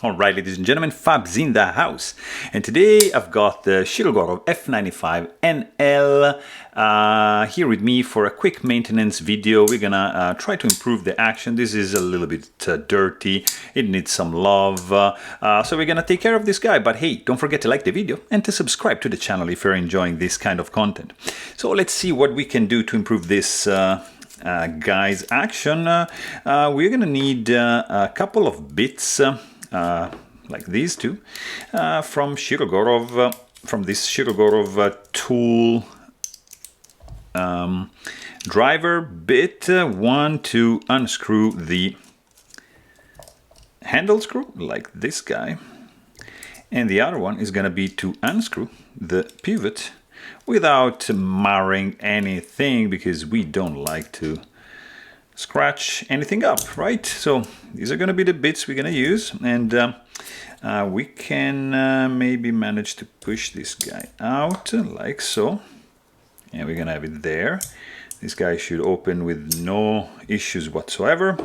Alright, ladies and gentlemen, Fab's in the house, and today I've got the Shirogorov F95 NL here with me for a quick maintenance video. We're gonna try to improve the action. This is a little bit dirty, it needs some love, so we're gonna take care of this guy. But hey, don't forget to like the video and to subscribe to the channel if you're enjoying this kind of content. So let's see what we can do to improve this guy's action. We're gonna need a couple of bits like these two from Shirogorov, from this Shirogorov tool driver bit. One to unscrew the handle screw, like this guy, and the other one is going to be to unscrew the pivot without marring anything, because we don't like to scratch anything up, right? So these are going to be the bits we're going to use, and we can maybe manage to push this guy out like so, and we're going to have it there. This guy should open with no issues whatsoever,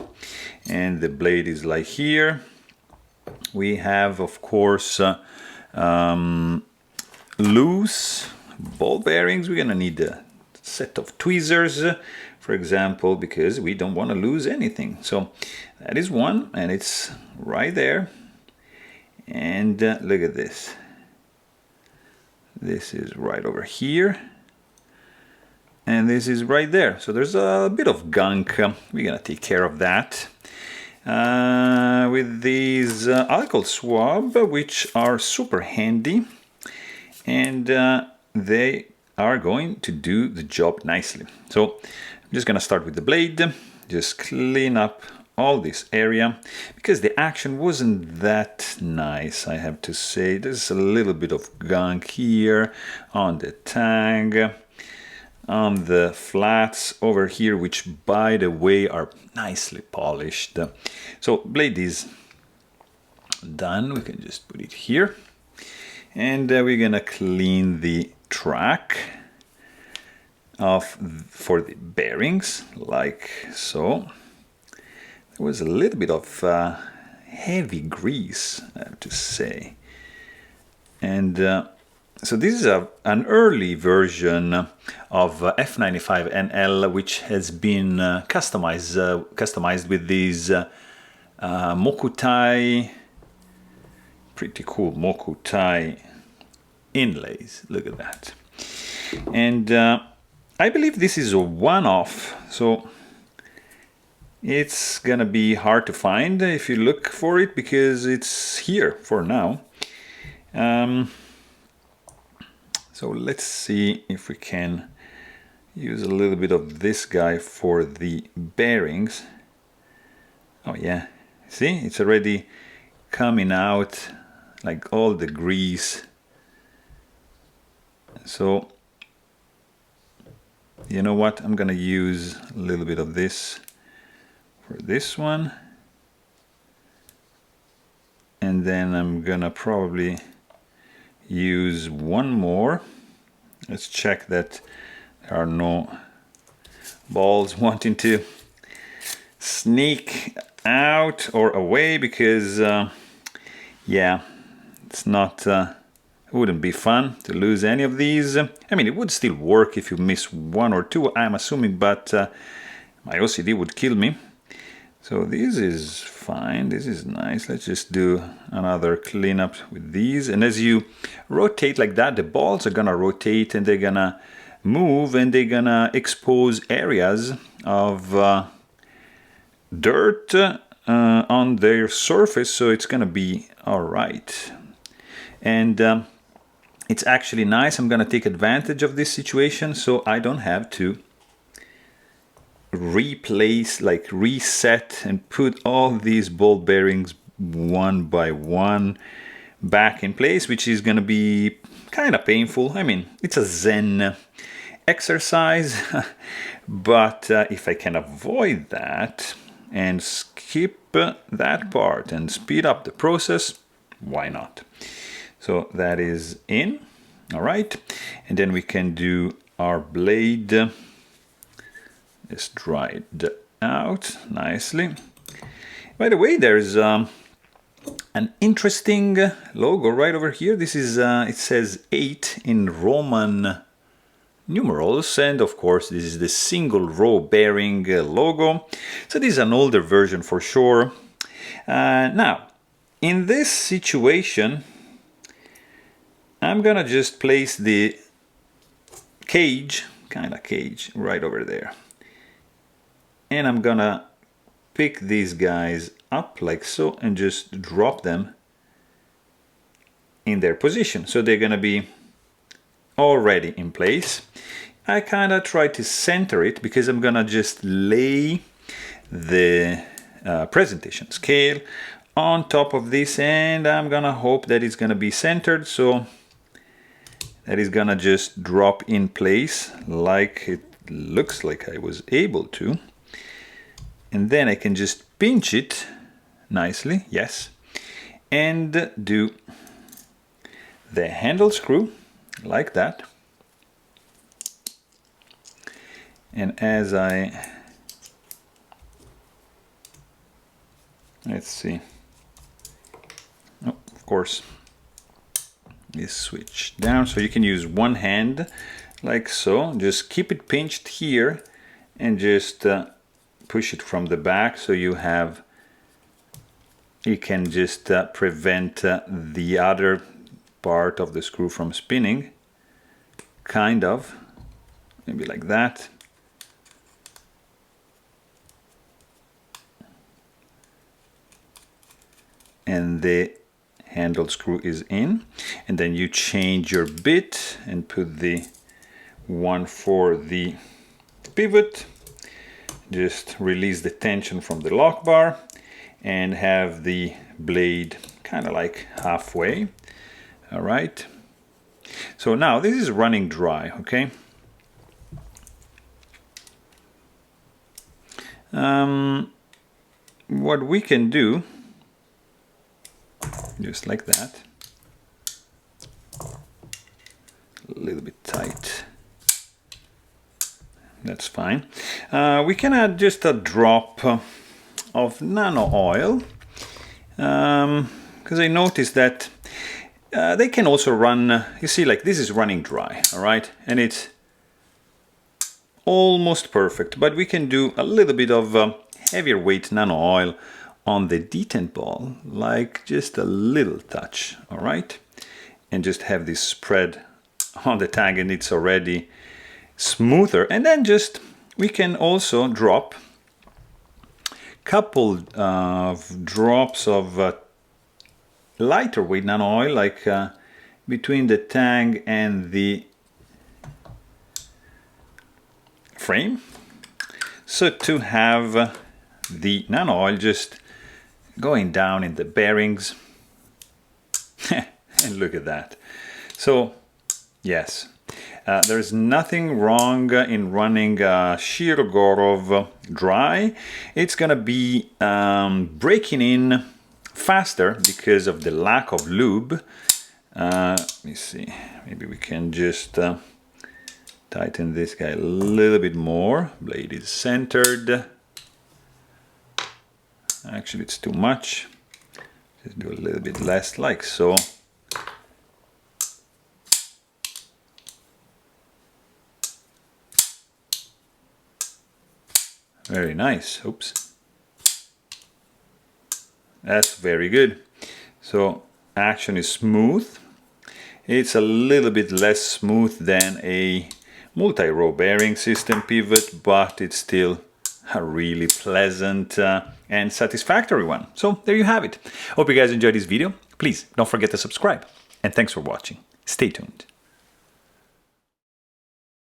and the blade is like here. We have, of course, loose ball bearings. We're going to need a set of tweezers, for example, because we don't want to lose anything. So that is one, and it's right there. And look at this. This is right over here, and this is right there. So there's a bit of gunk. We're gonna take care of that with these alcohol swab, which are super handy, and they are going to do the job nicely. So I'm just gonna start with the blade, just clean up all this area, because the action wasn't that nice, I have to say. There's a little bit of gunk here on the tag, on the flats over here, which by the way are nicely polished. So blade is done. We can just put it here, and we're gonna clean the track for the bearings like so. There was a little bit of heavy grease, I have to say, and so this is an early version of F95 NL, which has been customized with these Mokutai, pretty cool Mokutai inlays. Look at that. And I believe this is a one-off, so it's gonna be hard to find if you look for it, because it's here for now. So let's see if we can use a little bit of this guy for the bearings. Oh yeah, see, it's already coming out, like all the grease. So you know what, I'm gonna use a little bit of this for this one, and then I'm gonna probably use one more. Let's check that there are no balls wanting to sneak out or away, because yeah, it's not it wouldn't be fun to lose any of these. I mean, it would still work if you miss one or two, I'm assuming, but my OCD would kill me. So this is fine, this is nice. Let's just do another cleanup with these, and as you rotate like that, the balls are gonna rotate and they're gonna move, and they're gonna expose areas of dirt on their surface, so it's gonna be all right. And it's actually nice. I'm gonna take advantage of this situation, so I don't have to replace, like reset and put all these ball bearings one by one back in place, which is gonna be kind of painful. I mean, it's a Zen exercise, but if I can avoid that and skip that part and speed up the process, why not? So that is in. All right, and then we can do our blade. It's dried out nicely. By the way, there's an interesting logo right over here. This is, it says 8 in Roman numerals, and of course this is the single row bearing logo. So this is an older version for sure. Now, in this situation, I'm gonna just place the cage, kind of cage, right over there. And I'm gonna pick these guys up like so and just drop them in their position. So they're gonna be already in place. I kind of try to center it because I'm gonna just lay the presentation scale on top of this, and I'm gonna hope that it's gonna be centered, so that is gonna just drop in place like it looks like I was able to. And then I can just pinch it nicely, yes, and do the handle screw like that. And as let's see, oh, of course, this switch down, so you can use one hand like so, just keep it pinched here and just push it from the back, so you can just prevent the other part of the screw from spinning, kind of, maybe like that. And the handle screw is in, and then you change your bit and put the one for the pivot. Just release the tension from the lock bar and have the blade kind of like halfway. All right, so now this is running dry, okay? What we can do, just like that, a little bit tight, that's fine. We can add just a drop of nano oil, because I noticed that they can also run, you see, like this is running dry, all right, and it's almost perfect, but we can do a little bit of heavier weight nano oil on the detent ball, like just a little touch, all right, and just have this spread on the tag, and it's already smoother. And then just we can also drop a couple of drops of lighter weight nano oil, like between the tag and the frame, so to have the nano oil just going down in the bearings. And look at that. So yes, there's nothing wrong in running Shirogorov dry. It's gonna be breaking in faster because of the lack of lube. Let me see, maybe we can just tighten this guy a little bit more. Blade is centered. Actually, it's too much. Just do a little bit less, like so. Very nice. Oops. That's very good. So action is smooth. It's a little bit less smooth than a multi-row bearing system pivot, but it's still a really pleasant and satisfactory one. So there you have it. Hope you guys enjoyed this video. Please don't forget to subscribe. And thanks for watching. Stay tuned.